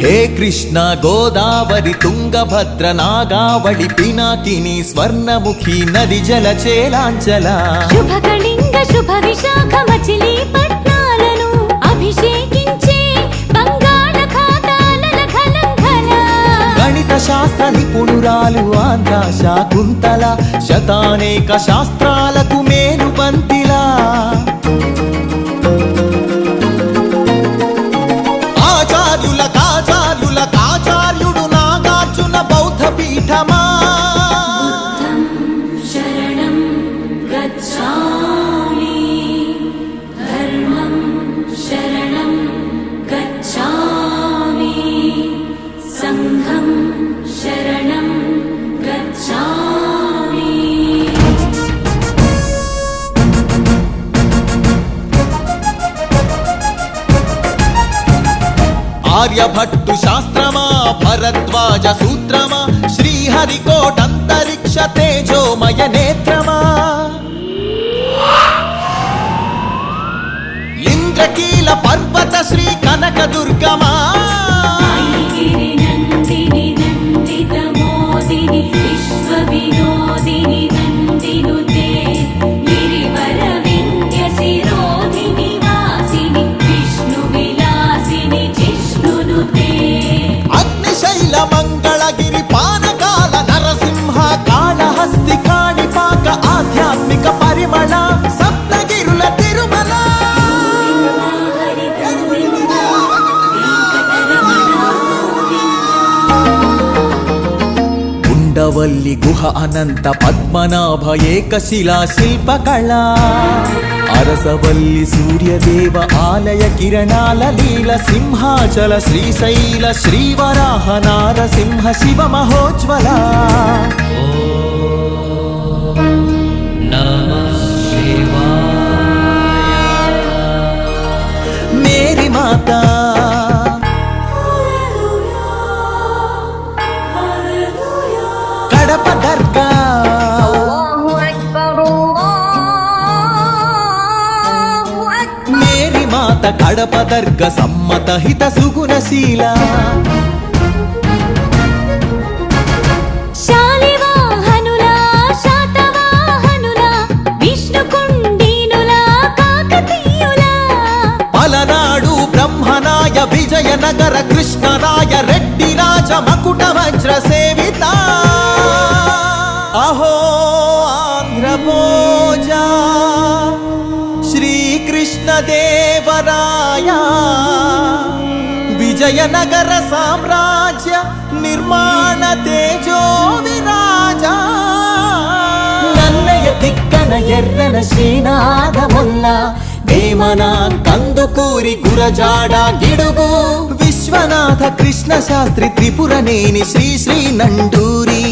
హే కృష్ణ గోదావరి తుంగభద్ర నాగావళి పినాకిని స్వర్ణముఖి నది జల చేలాంచల శుభ కళింగ శుభ విశాఖ మచిలీపట్నాలను అభిషేకించే బంగాళాఖాతాల ఖలంఖల గణిత శాస్త్ర నిపుణురాలు ఆంధ్ర శాకుంతల శతానేక శాస్త్రాలకు మేలు బంతిలా ఆచార్యుడు నాగార్జున బౌద్ధ పీఠమా శరణం గచ్ఛామి ధర్మం శరణం గచ్ఛామి సంఘం శరణం గచ్ఛామి. ఆర్యభట్టు శాస్త్రమా భరద్వాజ సూత్రమా శ్రీహరికోటంతరిక్ష తేజోమయ నేత్రమా ఇంద్రకీల పర్వత శ్రీ కనక దుర్గమా ఐగిరి నందిని నందిత మోదిని విశ్వ వినోదిని నందినుతే గిరివర వింధ్య శిరోధిని వాసిని విష్ణు విలాసిని జిష్ణునుతే అగ్నిశైల మంగళగిరి పానకాల నరసింహ కాళహస్తి కాణిపాక ఆధ్యాత్మిక పరిమళ సప్తగిరుల తిరుమల ఉండవల్లి గుహ అనంత పద్మనాభ ఏకశిలా శిల్పకళ అరసవల్లి సూర్యదేవ ఆలయ కిరణాల లీల సింహాచల శ్రీశైల శ్రీవరాహ నారసింహ శివ మహోజ్వల మేరీ మాతా కడప దర్గా మేరీ మాత కడప దర్గ సమ్మత హిత సుగుణశీల శాలివాహనులా శాతవాహనులా విష్ణుకుండినులా కాకతీయులా పలనాడు బ్రహ్మనాయ విజయనగర కృష్ణరాయ రెడ్డి రాజ మకుట వజ్ర సేవిత అహో ఆంధ్రభోజ శ్రీకృష్ణ దేవరాయ విజయనగర సామ్రాజ్య నిర్మాణ తేజో విరాజ నన్నయ తిక్కన ఎర్రన శ్రీనాథముల్ల వేమన కందుకూరి గురజాడ గిడుగు విశ్వనాథ కృష్ణ శాస్త్రి త్రిపురనేని శ్రీ శ్రీ నండూరి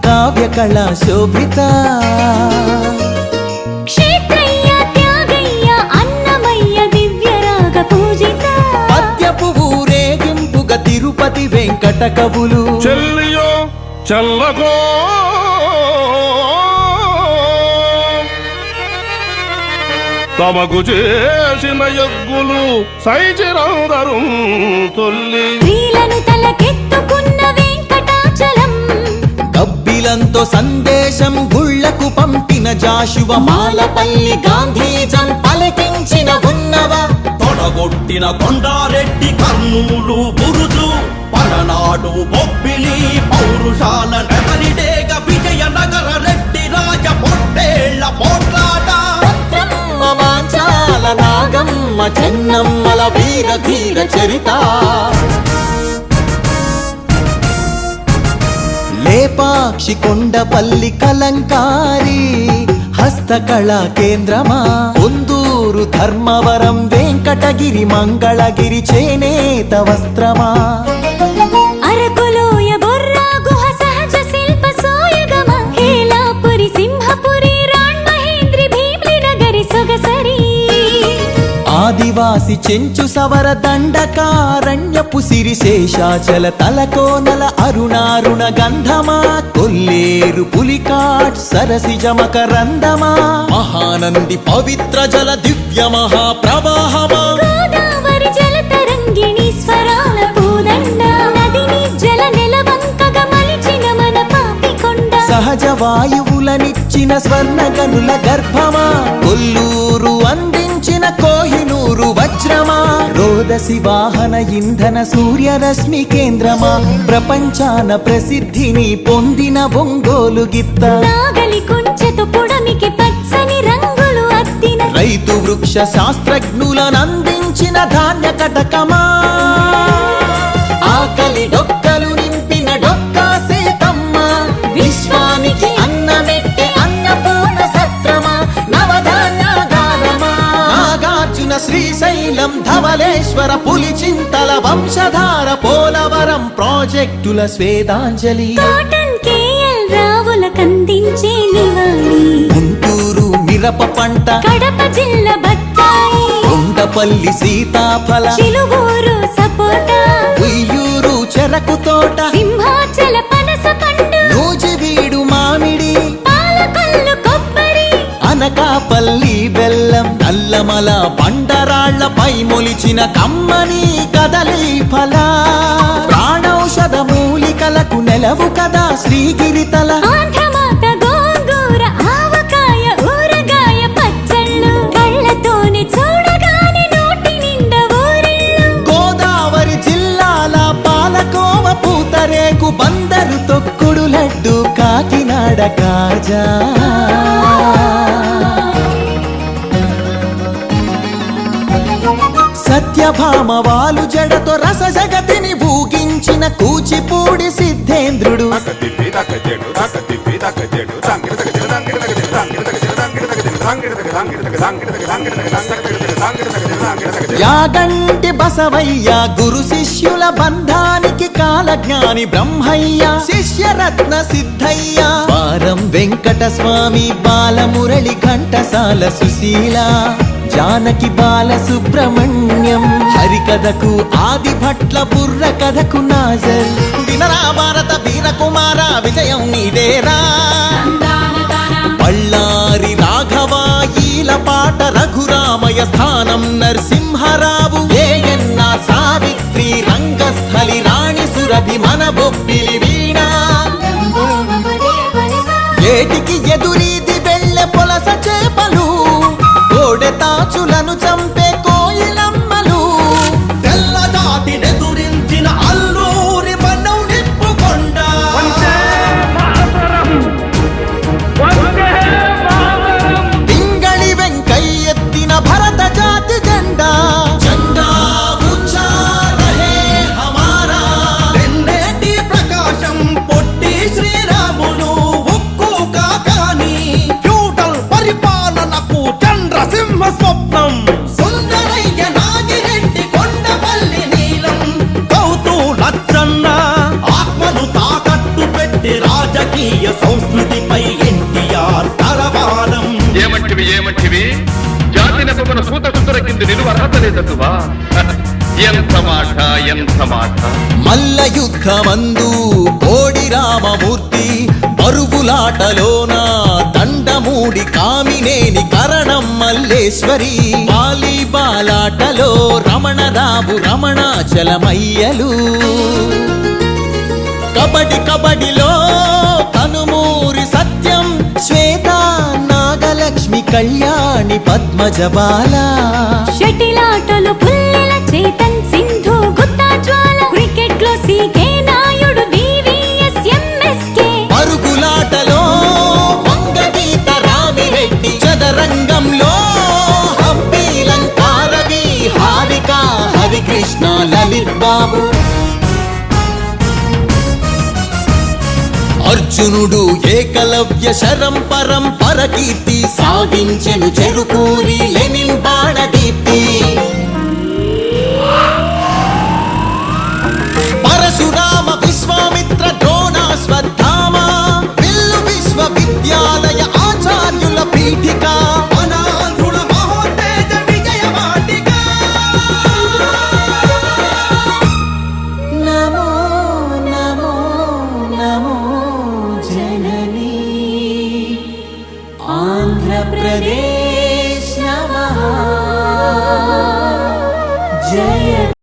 కావ్య కళా శోభిత క్షేత్రయ్య త్యాగయ్య అన్నమయ్య దివ్యరాగ పూజిత పద్యపు ఊరేగింపుగా తిరుపతి వెంకట కవులు చెల్లియో చల్లగో తమకు చేసిన యజ్ఞులు సైచిరందరు తొల్లి స్త్రీలను తలకెత్తుకున్న వెంకటాచలం కబ్బిలంతో సందేశం గుళ్లకు పంపిన జాషువ మాలపల్లి గాంధీజం పలికించిన ఉన్నవ తొడగొట్టిన కొండారెడ్డి కర్నూలు బురుజు పలనాడు బొబ్బిలి పౌరుషాల నెమలిడేగ విజయనగర రెడ్డి రాజ పొట్టేళ్ల పోట్లాట మాంచాల నాగమ్మ చెన్నమ్మల వీర ధీర చరిత లేపాక్షి కొండపల్లి కలంకారి హస్తకళా కేంద్రమా పొందూరు ధర్మవరం వెంకటగిరి మంగళగిరి చేనేత వస్త్రమా అరకులోయ బొర్రా గుహ సహజ శిల్ప సోయగమ హేలాపురి సింహపురి రాణ్ మహేంద్రి భీమ్లి నగరి సొగసరి ఆదివాసి చెంచు సవర దండకారణ్యపు సిరి శేషాచల తలకోనల అరుణారుణ గంధమా కొల్లేరు పులికాట్ సరసిజ మకరందమా మహానంది పవిత్ర జల దివ్య మహాప్రవాహమా గోదావరి జల తరంగిణి స్వరాల పూదండ వాయువులనిచ్చిన స్వర్ణగనుల గర్భమా, కొల్లూరు అందించిన కోహినూరు వజ్రమా, రోదసి వాహన ఇంధన సూర్యరశ్మి కేంద్రమా, ప్రపంచాన ప్రసిద్ధిని పొందిన ఒంగోలు గిత్త, నాగలి కుంచెతో పొడమికి పచ్చని రంగులు అద్దిన రైతు వృక్ష శాస్త్రజ్ఞులనందించిన ధాన్య కటకమా, ఆకలి డొక్కలు నింపిన డొక్కా సీతమ్మ, విశ్వానికి అన్నమెట్టే అన్నపూర్ణ సత్రమా, నవధాన్యాగారమా, నాగార్జున శ్రీశైలం ధవళేశ్వర పులిచింతల వంశధార పోలవరం ప్రాజెక్టుల స్వేదాంజలి, కాటన్ కేఎల్ రావులకందించే నివాళి, గుంటూరు మిరప పంట, కడప జిల్లా బత్తాయి, కొండపల్లి సీతాఫల, చిలుగూరు సపోటా, ఉయ్యూరు చెరకు తోట, సింహాచల పనస పండు, నూజివీడు మామిడి, పాలకొల్లు కొబ్బరి, అనకాపల్లి బెల్లం, నల్లమల బండరాళ్లపై మొలిచిన కమ్మని కదలి ఫల, ప్రాణౌషధ మూలికలకు నెలవు కదా శ్రీగిరితల, ఆంధ్రమాత గోంగూర ఆవకాయ ఊరగాయ పచ్చళ్ళు, కళ్ళతోనే చూడగానే నోటి నిండా ఊరిళ్ళు, గోదావరి జిల్లాల పాలకోవ పూతరేకు, బందరు తొక్కుడు లడ్డు, కాకినాడ కాజా, సత్యభామ వాలు జడతో రస జగతిని ఊగించిన కూచిపూడి సిద్ధేంద్రుడు, యాగంటి బసవయ్య గురు శిష్యుల బంధానికి కాలజ్ఞాని బ్రహ్మయ్య, శిష్యరత్న సిద్ధయ్య, వారం వెంకట స్వామి, బాలమురళి ఘంటసాల సుశీల, జానకి బాల సుబ్రహ్మణ్యం, హరికథకు ఆది భట్ల బుర్ర కథకు నాజర్, వినరా భారత వీరకుమార విజయం నీదేరా, బళ్ళారి రాఘవ ఈల పాట రఘురామయ స్థానం నరసింహరావు, ఏఎన్ఆర్ సావిత్రి రంగస్థలి రాణి సురభి మన బొబ్బిలి వీణ, ఏటికి ఎదురీది వెళ్ళె పొలస చేపలు, కోడె తాచులను చంపే కోయిలమ్మలు, తెల్లదాటి నెదురించిన అల్లూరి మనం నిప్పుకొండ, పింగళి వెంకయ్యెత్తిన భరత జాతి జెండా, జెండా ఊంచా రహే హమారా, తెన్నేటి ప్రకాశం పొట్టి శ్రీరాములు ఉక్కు కాకాని, ఫ్యూడల్ పరిపాలనకు చంద్రసింహ స్వప్నం, సుందరయ్య నాగిరెడ్డి కొండపల్లి నీలం, గౌతు లచ్చన్న ఆత్మను తాకట్టు పెట్టి రాజకీయ సంస్కృతిపై ఎన్టీఆర్ తలవారం, ఏమంటివి జాతి నెపమున సూత సుందర కింద నిలువ అర్హత లేదటువా? ఎంత మాట మల్ల యుద్ధమందు కోడి రామమూర్తి, బరువులాటలోన దండమూడి కామినేని కరణం మల్లేశ్వరి, వాలీబాలాటలో రమణరావు రమణాచలమయ్యలు, కబడిలో కనుమూరి సత్యం శ్వేత నాగలక్ష్మి కళ్యాణి పద్మజబాల, షటిలాటలు పుల్లెల చేతన్ సింధు గుత్తా జ్వాల, క్రికెట్ లో సీకే నాయుడు వివిఎస్ ఎంఎస్కే, పరుగులాటలో వంగగీత రామిరెడ్డి, చదరంగంలో హంపీలంకారవి హారిక హరికృష్ణ లలిత్ బాబు, అర్జునుడు ఏకలవ్య శరం పరంపర కీర్తి సాగించెను చెరుకూరి లెనిన్ బాణదీప్తి,